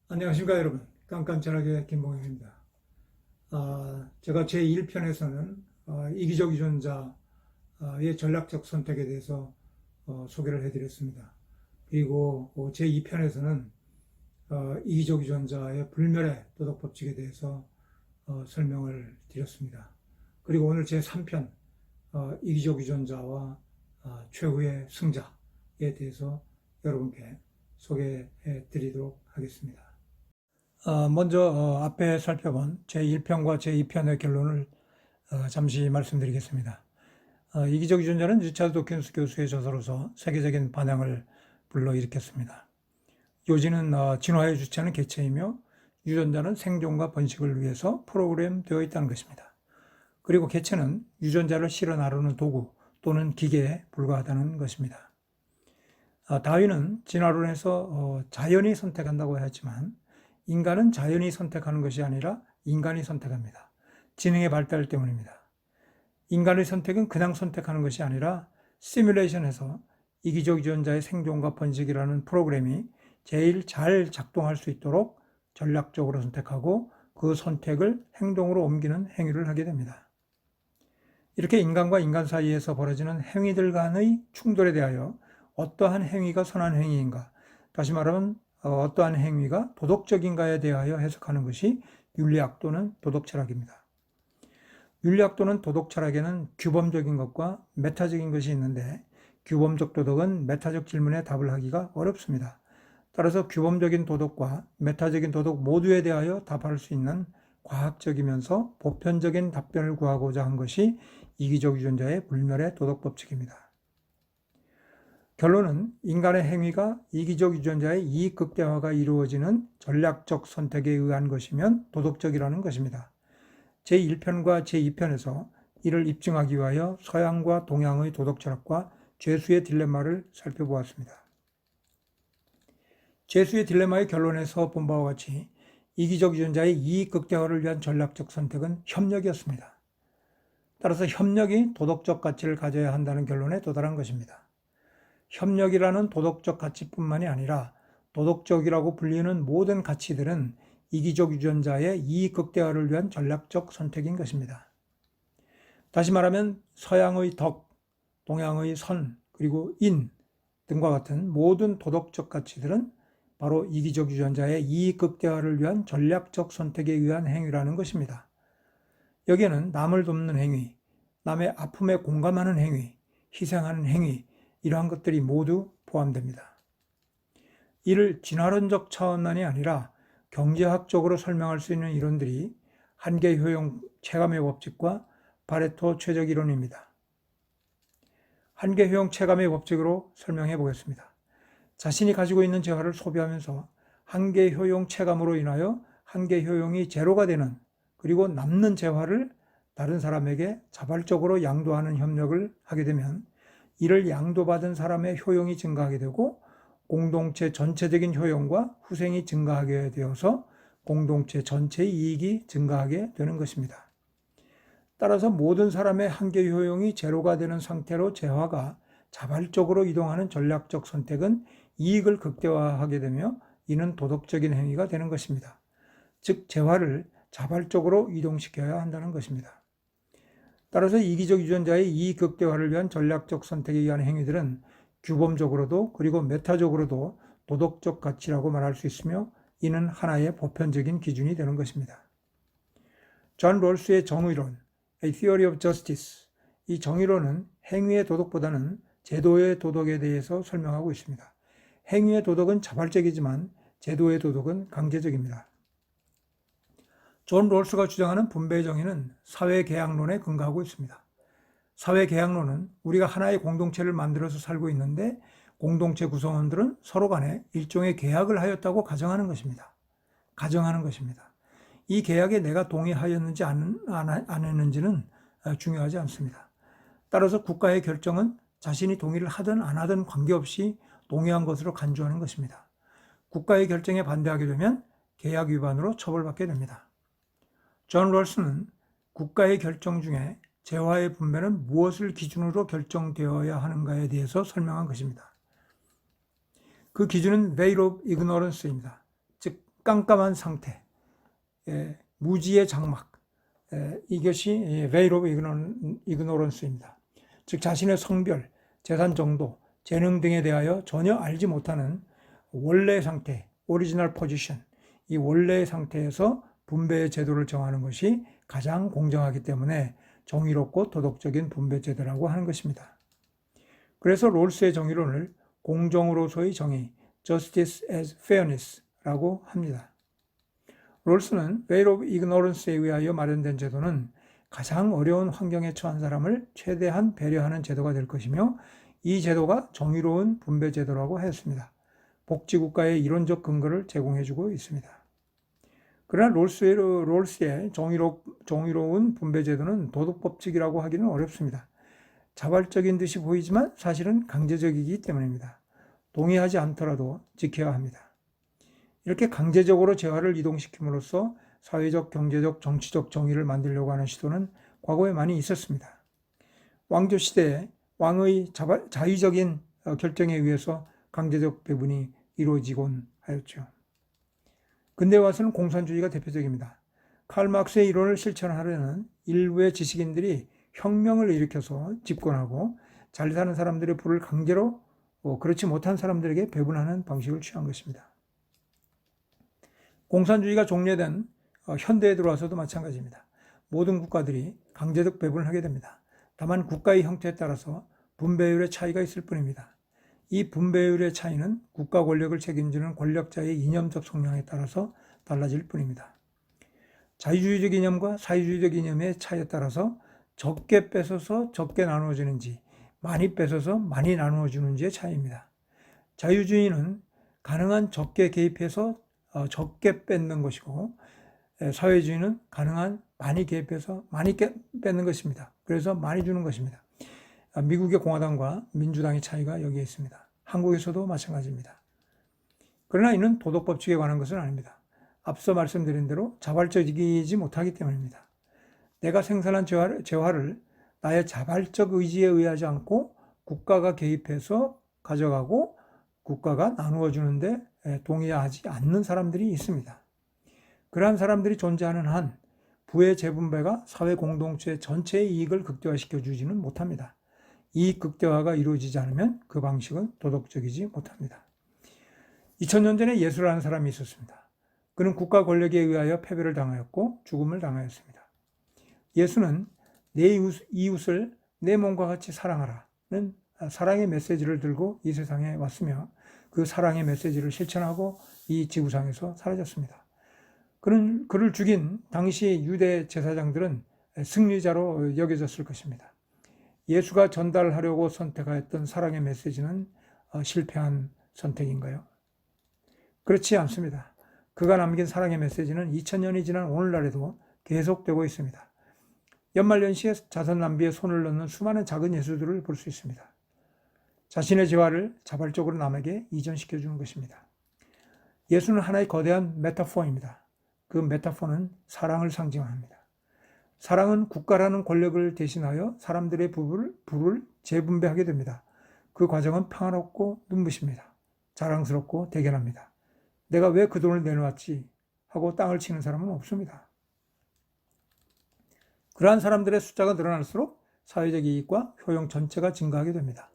안녕하십니까 여러분. 깐깐철학의 김봉현입니다. 제가 제1편에서는 이기적 유전자의 전략적 선택에 대해서 소개를 해드렸습니다. 그리고 제2편에서는 이기적 유전자의 불멸의 도덕 법칙에 대해서 설명을 드렸습니다. 그리고 오늘 제3편 이기적 유전자와 최후의 승자에 대해서 여러분께 소개해 드리도록 하겠습니다. 먼저 앞에 살펴본 제1편과 제2편의 결론을 잠시 말씀드리겠습니다. 이기적 유전자는 리차드 도킨스 교수의 저서로서 세계적인 반향을 불러일으켰습니다. 요지는 진화의 주체는 개체이며 유전자는 생존과 번식을 위해서 프로그램되어 있다는 것입니다. 그리고 개체는 유전자를 실어 나르는 도구 또는 기계에 불과하다는 것입니다. 다윈은 진화론에서 자연이 선택한다고 했지만 인간은 자연이 선택하는 것이 아니라 인간이 선택합니다. 지능의 발달 때문입니다. 인간의 선택은 그냥 선택하는 것이 아니라 시뮬레이션에서 이기적 유전자의 생존과 번식이라는 프로그램이 제일 잘 작동할 수 있도록 전략적으로 선택하고 그 선택을 행동으로 옮기는 행위를 하게 됩니다. 이렇게 인간과 인간 사이에서 벌어지는 행위들 간의 충돌에 대하여 어떠한 행위가 선한 행위인가, 다시 말하면 어떠한 행위가 도덕적인가에 대하여 해석하는 것이 윤리학 또는 도덕철학입니다. 윤리학 또는 도덕철학에는 규범적인 것과 메타적인 것이 있는데 규범적 도덕은 메타적 질문에 답을 하기가 어렵습니다. 따라서 규범적인 도덕과 메타적인 도덕 모두에 대하여 답할 수 있는 과학적이면서 보편적인 답변을 구하고자 한 것이 이기적 유전자의 불멸의 도덕 법칙입니다. 결론은 인간의 행위가 이기적 유전자의 이익 극대화가 이루어지는 전략적 선택에 의한 것이면 도덕적이라는 것입니다. 제1편과 제2편에서 이를 입증하기 위하여 서양과 동양의 도덕 철학과 죄수의 딜레마를 살펴보았습니다. 죄수의 딜레마의 결론에서 본 바와 같이 이기적 유전자의 이익 극대화를 위한 전략적 선택은 협력이었습니다. 따라서 협력이 도덕적 가치를 가져야 한다는 결론에 도달한 것입니다. 협력이라는 도덕적 가치뿐만이 아니라 도덕적이라고 불리는 모든 가치들은 이기적 유전자의 이익 극대화를 위한 전략적 선택인 것입니다. 다시 말하면 서양의 덕, 동양의 선, 그리고 인 등과 같은 모든 도덕적 가치들은 바로 이기적 유전자의 이익 극대화를 위한 전략적 선택에 의한 행위라는 것입니다. 여기에는 남을 돕는 행위, 남의 아픔에 공감하는 행위, 희생하는 행위, 이러한 것들이 모두 포함됩니다. 이를 진화론적 차원만이 아니라 경제학적으로 설명할 수 있는 이론들이 한계 효용 체감의 법칙과 파레토 최적 이론입니다. 한계 효용 체감의 법칙으로 설명해 보겠습니다. 자신이 가지고 있는 재화를 소비하면서 한계 효용 체감으로 인하여 한계 효용이 제로가 되는, 그리고 남는 재화를 다른 사람에게 자발적으로 양도하는 협력을 하게 되면 이를 양도받은 사람의 효용이 증가하게 되고 공동체 전체적인 효용과 후생이 증가하게 되어서 공동체 전체의 이익이 증가하게 되는 것입니다. 따라서 모든 사람의 한계 효용이 제로가 되는 상태로 재화가 자발적으로 이동하는 전략적 선택은 이익을 극대화하게 되며 이는 도덕적인 행위가 되는 것입니다. 즉 재화를 자발적으로 이동시켜야 한다는 것입니다. 따라서 이기적 유전자의 이익 극대화를 위한 전략적 선택에 의한 행위들은 규범적으로도 그리고 메타적으로도 도덕적 가치라고 말할 수 있으며 이는 하나의 보편적인 기준이 되는 것입니다. 존 롤스의 정의론, A Theory of Justice, 이 정의론은 행위의 도덕보다는 제도의 도덕에 대해서 설명하고 있습니다. 행위의 도덕은 자발적이지만 제도의 도덕은 강제적입니다. 존 롤스가 주장하는 분배의 정의는 사회계약론에 근거하고 있습니다. 사회계약론은 우리가 하나의 공동체를 만들어서 살고 있는데 공동체 구성원들은 서로 간에 일종의 계약을 하였다고 가정하는 것입니다. 이 계약에 내가 동의하였는지 안 했는지는 중요하지 않습니다. 따라서 국가의 결정은 자신이 동의를 하든 안 하든 관계없이 동의한 것으로 간주하는 것입니다. 국가의 결정에 반대하게 되면 계약 위반으로 처벌받게 됩니다. 존 롤스는 국가의 결정 중에 재화의 분배는 무엇을 기준으로 결정되어야 하는가에 대해서 설명한 것입니다. 그 기준은 veil of ignorance입니다. 즉 깜깜한 상태, 무지의 장막, 이것이 veil of ignorance입니다. 즉 자신의 성별, 재산 정도, 재능 등에 대하여 전혀 알지 못하는 원래 상태, 오리지널 포지션, 이 원래의 상태에서 분배의 제도를 정하는 것이 가장 공정하기 때문에 정의롭고 도덕적인 분배 제도라고 하는 것입니다. 그래서 롤스의 정의론을 공정으로서의 정의, justice as fairness라고 합니다. 롤스는 veil of ignorance에 의하여 마련된 제도는 가장 어려운 환경에 처한 사람을 최대한 배려하는 제도가 될 것이며 이 제도가 정의로운 분배 제도라고 하였습니다. 복지국가의 이론적 근거를 제공해주고 있습니다. 그러나 롤스의 정의로운 분배 제도는 도덕법칙이라고 하기는 어렵습니다. 자발적인 듯이 보이지만 사실은 강제적이기 때문입니다. 동의하지 않더라도 지켜야 합니다. 이렇게 강제적으로 재화를 이동시킴으로써 사회적, 경제적, 정치적 정의를 만들려고 하는 시도는 과거에 많이 있었습니다. 왕조 시대에 왕의 자의적인 결정에 의해서 강제적 배분이 이루어지곤 하였죠. 근대 와서는 공산주의가 대표적입니다. 칼 마크스의 이론을 실천하려는 일부의 지식인들이 혁명을 일으켜서 집권하고 잘 사는 사람들의 부를 강제로 그렇지 못한 사람들에게 배분하는 방식을 취한 것입니다. 공산주의가 종료된 현대에 들어와서도 마찬가지입니다. 모든 국가들이 강제적 배분을 하게 됩니다. 다만 국가의 형태에 따라서 분배율의 차이가 있을 뿐입니다. 이 분배율의 차이는 국가 권력을 책임지는 권력자의 이념적 성향에 따라서 달라질 뿐입니다. 자유주의적 이념과 사회주의적 이념의 차이에 따라서 적게 뺏어서 적게 나누어지는지 많이 뺏어서 많이 나누어주는지의 차이입니다. 자유주의는 가능한 적게 개입해서 적게 뺏는 것이고 사회주의는 가능한 많이 개입해서 많이 뺏는 것입니다. 그래서 많이 주는 것입니다. 미국의 공화당과 민주당의 차이가 여기에 있습니다. 한국에서도 마찬가지입니다. 그러나 이는 도덕법칙에 관한 것은 아닙니다. 앞서 말씀드린 대로 자발적이지 못하기 때문입니다. 내가 생산한 재화를 나의 자발적 의지에 의하지 않고 국가가 개입해서 가져가고 국가가 나누어 주는데 동의하지 않는 사람들이 있습니다. 그러한 사람들이 존재하는 한 부의 재분배가 사회 공동체 전체의 이익을 극대화시켜 주지는 못합니다. 이익 극대화가 이루어지지 않으면 그 방식은 도덕적이지 못합니다. 2000년 전에 예수라는 사람이 있었습니다. 그는 국가 권력에 의하여 패배를 당하였고 죽음을 당하였습니다. 예수는 내 이웃을 내 몸과 같이 사랑하라는 사랑의 메시지를 들고 이 세상에 왔으며 그 사랑의 메시지를 실천하고 이 지구상에서 사라졌습니다. 그를 죽인 당시 유대 제사장들은 승리자로 여겨졌을 것입니다. 예수가 전달하려고 선택하였던 사랑의 메시지는 실패한 선택인가요? 그렇지 않습니다. 그가 남긴 사랑의 메시지는 2000년이 지난 오늘날에도 계속되고 있습니다. 연말연시에 자선 낭비에 손을 넣는 수많은 작은 예수들을 볼 수 있습니다. 자신의 재화를 자발적으로 남에게 이전시켜 주는 것입니다. 예수는 하나의 거대한 메타포입니다. 그 메타포는 사랑을 상징합니다. 사랑은 국가라는 권력을 대신하여 사람들의 부를 재분배하게 됩니다. 그 과정은 평화롭고 눈부십니다. 자랑스럽고 대견합니다. 내가 왜 그 돈을 내놓았지 하고 땅을 치는 사람은 없습니다. 그러한 사람들의 숫자가 늘어날수록 사회적 이익과 효용 전체가 증가하게 됩니다.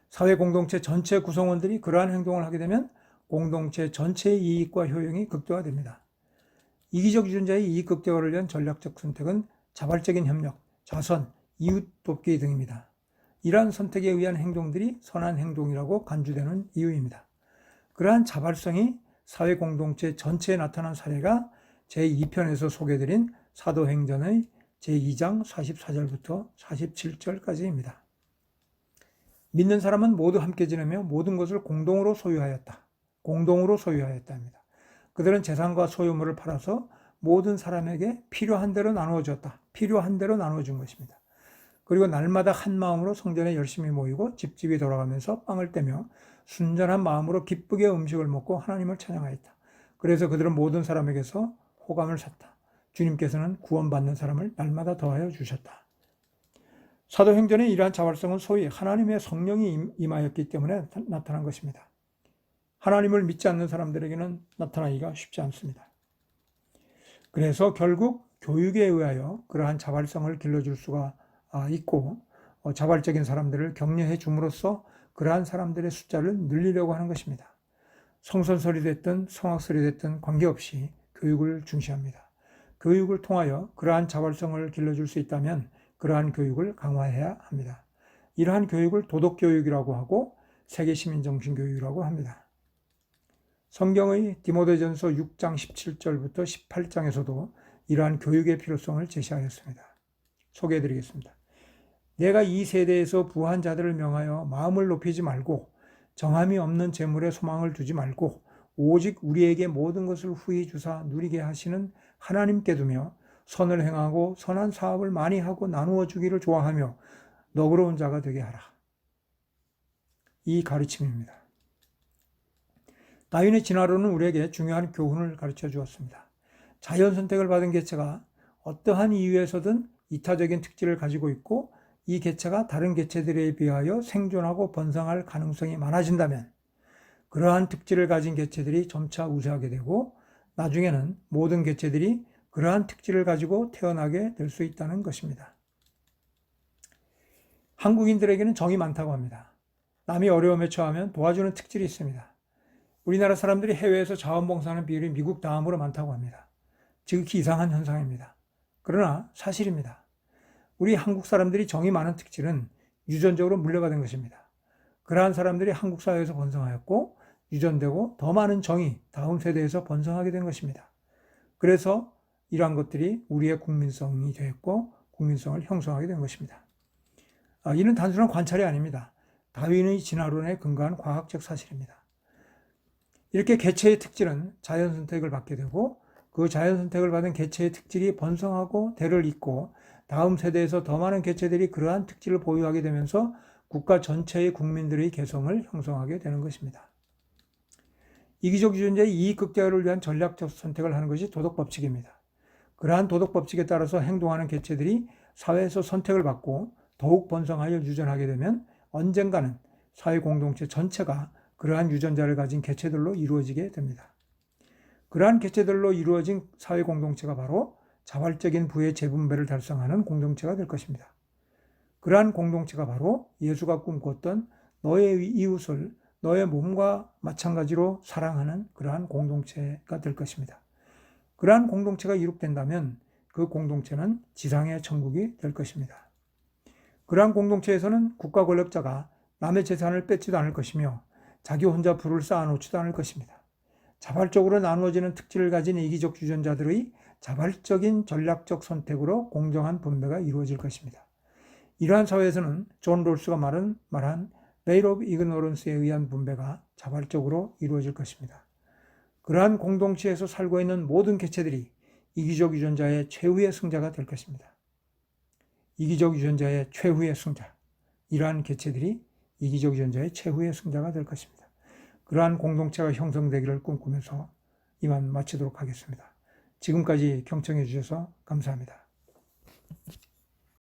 사회 공동체 전체 구성원들이 그러한 행동을 하게 되면 공동체 전체의 이익과 효용이 극대화됩니다. 이기적 유전자의 이익 극대화를 위한 전략적 선택은 자발적인 협력, 자선, 이웃 돕기 등입니다. 이러한 선택에 의한 행동들이 선한 행동이라고 간주되는 이유입니다. 그러한 자발성이 사회 공동체 전체에 나타난 사례가 제2편에서 소개드린 사도행전의 제2장 44절부터 47절까지입니다. 믿는 사람은 모두 함께 지내며 모든 것을 공동으로 소유하였다. 공동으로 소유하였답니다. 그들은 재산과 소유물을 팔아서 모든 사람에게 필요한 대로 나누어 줬다. 필요한 대로 나누어 준 것입니다. 그리고 날마다 한 마음으로 성전에 열심히 모이고 집집이 돌아가면서 빵을 떼며 순전한 마음으로 기쁘게 음식을 먹고 하나님을 찬양하였다. 그래서 그들은 모든 사람에게서 호감을 샀다. 주님께서는 구원받는 사람을 날마다 더하여 주셨다. 사도행전의 이러한 자발성은 소위 하나님의 성령이 임하였기 때문에 나타난 것입니다. 하나님을 믿지 않는 사람들에게는 나타나기가 쉽지 않습니다. 그래서 결국 교육에 의하여 그러한 자발성을 길러줄 수가 있고 자발적인 사람들을 격려해 줌으로써 그러한 사람들의 숫자를 늘리려고 하는 것입니다. 성선설이 됐든 성악설이 됐든 관계없이 교육을 중시합니다. 교육을 통하여 그러한 자발성을 길러줄 수 있다면 그러한 교육을 강화해야 합니다. 이러한 교육을 도덕교육이라고 하고 세계시민정신교육이라고 합니다. 성경의 디모데전서 6장 17절부터 18장에서도 이러한 교육의 필요성을 제시하였습니다. 소개해드리겠습니다. 내가 이 세대에서 부한 자들을 명하여 마음을 높이지 말고 정함이 없는 재물에 소망을 두지 말고 오직 우리에게 모든 것을 후히 주사 누리게 하시는 하나님께 두며 선을 행하고 선한 사업을 많이 하고 나누어 주기를 좋아하며 너그러운 자가 되게 하라. 이 가르침입니다. 다윈의 진화론은 우리에게 중요한 교훈을 가르쳐 주었습니다. 자연 선택을 받은 개체가 어떠한 이유에서든 이타적인 특질을 가지고 있고 이 개체가 다른 개체들에 비하여 생존하고 번성할 가능성이 많아진다면 그러한 특질을 가진 개체들이 점차 우세하게 되고 나중에는 모든 개체들이 그러한 특질을 가지고 태어나게 될 수 있다는 것입니다. 한국인들에게는 정이 많다고 합니다. 남이 어려움에 처하면 도와주는 특질이 있습니다. 우리나라 사람들이 해외에서 자원봉사하는 비율이 미국 다음으로 많다고 합니다. 지극히 이상한 현상입니다. 그러나 사실입니다. 우리 한국 사람들이 정이 많은 특질은 유전적으로 물려받은 것입니다. 그러한 사람들이 한국 사회에서 번성하였고 유전되고 더 많은 정이 다음 세대에서 번성하게 된 것입니다. 그래서 이러한 것들이 우리의 국민성이 되었고 국민성을 형성하게 된 것입니다. 이는 단순한 관찰이 아닙니다. 다윈의 진화론에 근거한 과학적 사실입니다. 이렇게 개체의 특질은 자연 선택을 받게 되고 그 자연 선택을 받은 개체의 특질이 번성하고 대를 잇고 다음 세대에서 더 많은 개체들이 그러한 특질을 보유하게 되면서 국가 전체의 국민들의 개성을 형성하게 되는 것입니다. 이기적 유전자의 이익 극대화를 위한 전략적 선택을 하는 것이 도덕법칙입니다. 그러한 도덕법칙에 따라서 행동하는 개체들이 사회에서 선택을 받고 더욱 번성하여 유전하게 되면 언젠가는 사회 공동체 전체가 그러한 유전자를 가진 개체들로 이루어지게 됩니다. 그러한 개체들로 이루어진 사회 공동체가 바로 자발적인 부의 재분배를 달성하는 공동체가 될 것입니다. 그러한 공동체가 바로 예수가 꿈꿨던 너의 이웃을 너의 몸과 마찬가지로 사랑하는 그러한 공동체가 될 것입니다. 그러한 공동체가 이룩된다면 그 공동체는 지상의 천국이 될 것입니다. 그러한 공동체에서는 국가 권력자가 남의 재산을 뺏지도 않을 것이며 자기 혼자 부를 쌓아놓지도 않을 것입니다. 자발적으로 나누어지는 특질을 가진 이기적 유전자들의 자발적인 전략적 선택으로 공정한 분배가 이루어질 것입니다. 이러한 사회에서는 존 롤스가 말한 Veil of Ignorance에 의한 분배가 자발적으로 이루어질 것입니다. 그러한 공동체에서 살고 있는 모든 개체들이 이기적 유전자의 최후의 승자가 될 것입니다. 이기적 유전자의 최후의 승자, 이러한 개체들이 이기적 유전자의 최후의 승자가 될 것입니다. 그러한 공동체가 형성되기를 꿈꾸면서 이만 마치도록 하겠습니다. 지금까지 경청해 주셔서 감사합니다.